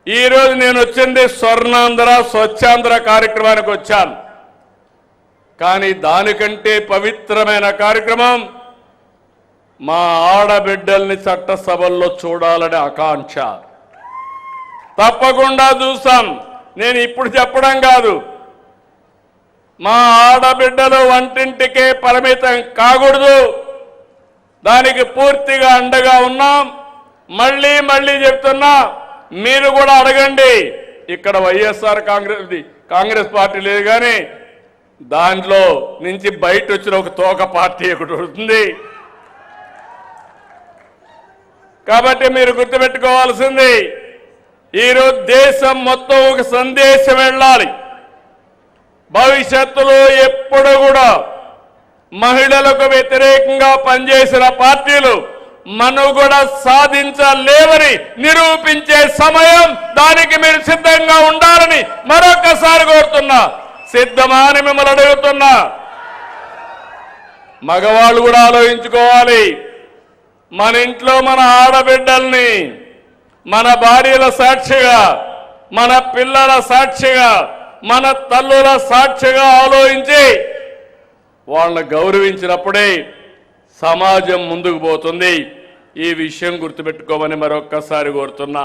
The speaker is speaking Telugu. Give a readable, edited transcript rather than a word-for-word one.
ఈరోజు నేను వచ్చింది స్వర్ణాంధ్ర స్వచ్ఛాంధ్ర కార్యక్రమానికి వచ్చాను. కానీ దానికంటే పవిత్రమైన కార్యక్రమం మా ఆడబిడ్డల్ని చట్టసభల్లో చూడాలనే ఆకాంక్ష. తప్పకుండా చూస్తాం. నేను ఇప్పుడు చెప్పడం కాదు, మా ఆడబిడ్డలు వంటింటికే పరిమితం కాకూడదు. దానికి పూర్తిగా అండగా ఉన్నాం. మళ్ళీ చెప్తున్నా, మీరు కూడా అడగండి. ఇక్కడ వైఎస్ఆర్ కాంగ్రెస్ పార్టీ లేదు, కానీ దాంట్లో నుంచి బయట వచ్చిన ఒక తోక పార్టీ ఒకటి ఉంటుంది. కాబట్టి మీరు గుర్తుపెట్టుకోవాల్సింది, ఈరోజు దేశం మొత్తం ఒక సందేశం వెళ్ళాలి. భవిష్యత్తులో ఎప్పుడు కూడా మహిళలకు వ్యతిరేకంగా పనిచేసిన పార్టీలు మనుగడ సాధించలేవని నిరూపించే సమయం. దానికి మీరు సిద్ధంగా ఉండాలని మరొకసారి కోరుతున్నా. సిద్ధమా అని మిమ్మల్ని అడుగుతున్నా. మగవాళ్ళు కూడా ఆలోచించుకోవాలి. మన ఇంట్లో మన ఆడబిడ్డల్ని మన భార్యల సాక్షిగా, మన పిల్లల సాక్షిగా, మన తల్లుల సాక్షిగా ఆలోచించి వాళ్ళని గౌరవించినప్పుడే సమాజం ముందుకు పోతుంది. ఈ విషయం గుర్తుపెట్టుకోమని మరొక్కసారి కోరుతున్నా.